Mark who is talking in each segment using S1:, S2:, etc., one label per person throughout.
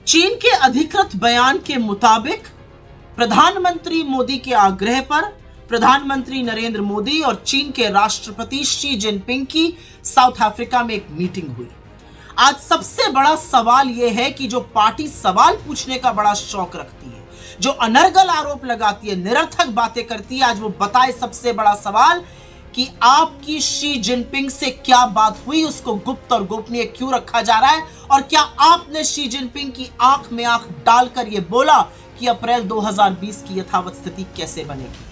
S1: चीन के अधिकृत बयान के मुताबिक प्रधानमंत्री मोदी के आग्रह पर प्रधानमंत्री नरेंद्र मोदी और चीन के राष्ट्रपति शी जिनपिंग की साउथ अफ्रीका में एक मीटिंग हुई। आज सबसे बड़ा सवाल यह है कि जो पार्टी सवाल पूछने का बड़ा शौक रखती है, जो अनर्गल आरोप लगाती है, निरर्थक बातें करती है, आज वो बताए सबसे बड़ा सवाल कि आपकी शी जिनपिंग से क्या बात हुई, उसको गुप्त और गोपनीय क्यों रखा जा रहा है, और क्या आपने शी जिनपिंग की आंख में आंख डालकर यह बोला कि अप्रैल 2020 की यथावत स्थिति कैसे बनेगी।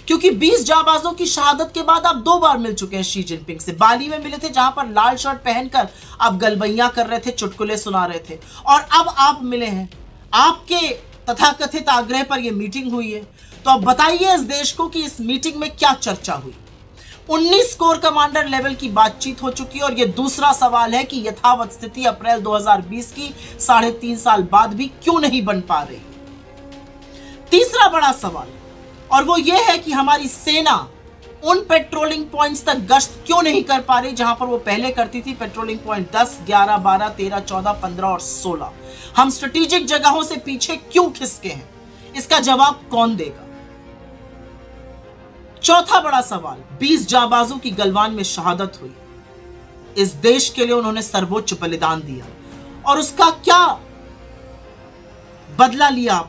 S1: क्योंकि 20 जाबाजों की शहादत के बाद आप 2 बार मिल चुके हैं शी जिनपिंग से। बाली में मिले थे जहां पर लाल शर्ट पहनकर आप गलबैया कर रहे थे, चुटकुले सुना रहे थे, और अब आप मिले हैं, आपके तथाकथित आग्रह पर यह मीटिंग हुई है। तो अब बताइए इस देश को कि इस मीटिंग में क्या चर्चा हुई। 19 कोर कमांडर लेवल की बातचीत हो चुकी है, और यह दूसरा सवाल है कि यथावत स्थिति अप्रैल 2020 की 3.5 साल बाद भी क्यों नहीं बन पा रही। तीसरा बड़ा सवाल, और वो ये है कि हमारी सेना उन पेट्रोलिंग पॉइंट्स तक गश्त क्यों नहीं कर पा रही जहां पर वो पहले करती थी। पेट्रोलिंग पॉइंट 10, 11, 12, 13, 14, 15 और 16। हम स्ट्रेटेजिक जगहों से पीछे क्यों खिसके हैं, इसका जवाब कौन देगा। चौथा बड़ा सवाल, 20 जाबाजों की गलवान में शहादत हुई। इस देश के लिए उन्होंने सर्वोच्च बलिदान दिया, और उसका क्या बदला लिया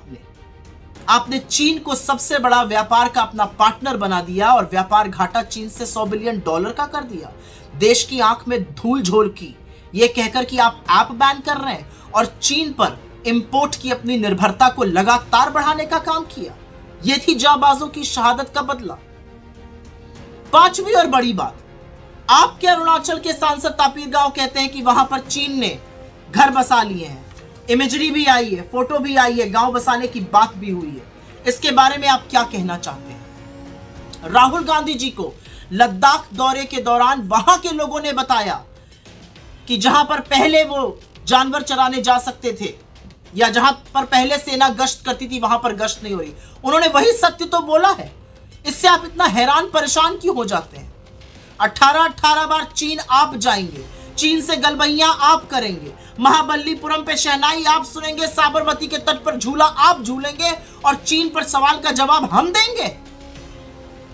S1: आपने चीन को सबसे बड़ा व्यापार का अपना पार्टनर बना दिया, और व्यापार घाटा चीन से $100 बिलियन का कर दिया। देश की आंख में धूल झोल की, यह कहकर कि आप ऐप बैन कर रहे हैं, और चीन पर इंपोर्ट की अपनी निर्भरता को लगातार बढ़ाने का काम किया। यह थी जाबाजों की शहादत का बदला। पांचवी और बड़ी बात, आपके अरुणाचल के सांसद तापिर गाव कहते हैं कि वहां पर चीन ने घर बसा लिए हैं। इमेजरी भी आई है, फोटो भी आई है, गांव बसाने की बात भी हुई है। इसके बारे में आप क्या कहना चाहते हैं। राहुल गांधी जी को लद्दाख दौरे के दौरान वहां के लोगों ने बताया कि जहां पर पहले वो जानवर चराने जा सकते थे, या जहां पर पहले सेना गश्त करती थी, वहां पर गश्त नहीं हो रही। उन्होंने वही सत्य तो बोला है। इससे आप इतना हैरान परेशान क्यों हो जाते हैं। 18 बार चीन आप जाएंगे, चीन से गलबैया आप करेंगे, महाबलीपुरम पे शहनाई आप सुनेंगे, साबरमती के तट पर झूला आप झूलेंगे, और चीन पर सवाल का जवाब हम देंगे।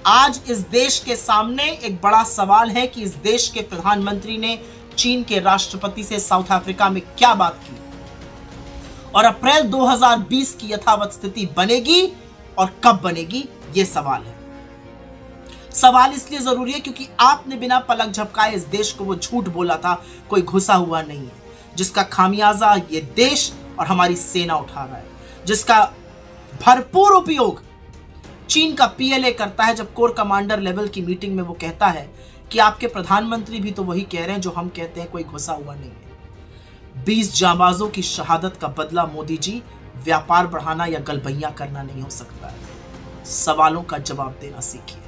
S1: आज इस देश के सामने एक बड़ा सवाल है कि इस देश के प्रधानमंत्री ने चीन के राष्ट्रपति से साउथ अफ्रीका में क्या बात की, और अप्रैल 2020 की यथावत स्थिति बनेगी और कब बनेगी, यह सवाल है। सवाल इसलिए जरूरी है क्योंकि आपने बिना पलक झपकाए इस देश को वो झूठ बोला था, कोई घुसा हुआ नहीं है, जिसका खामियाजा ये देश और हमारी सेना उठा रहा है, जिसका भरपूर उपयोग चीन का पीएलए करता है। जब कोर कमांडर लेवल की मीटिंग में वो कहता है कि आपके प्रधानमंत्री भी तो वही कह रहे हैं जो हम कहते हैं, कोई घुसा हुआ नहीं है। 20 जाबाजों की शहादत का बदला मोदी जी व्यापार बढ़ाना या गलबैया करना नहीं हो सकता है। सवालों का जवाब देना सीखिए।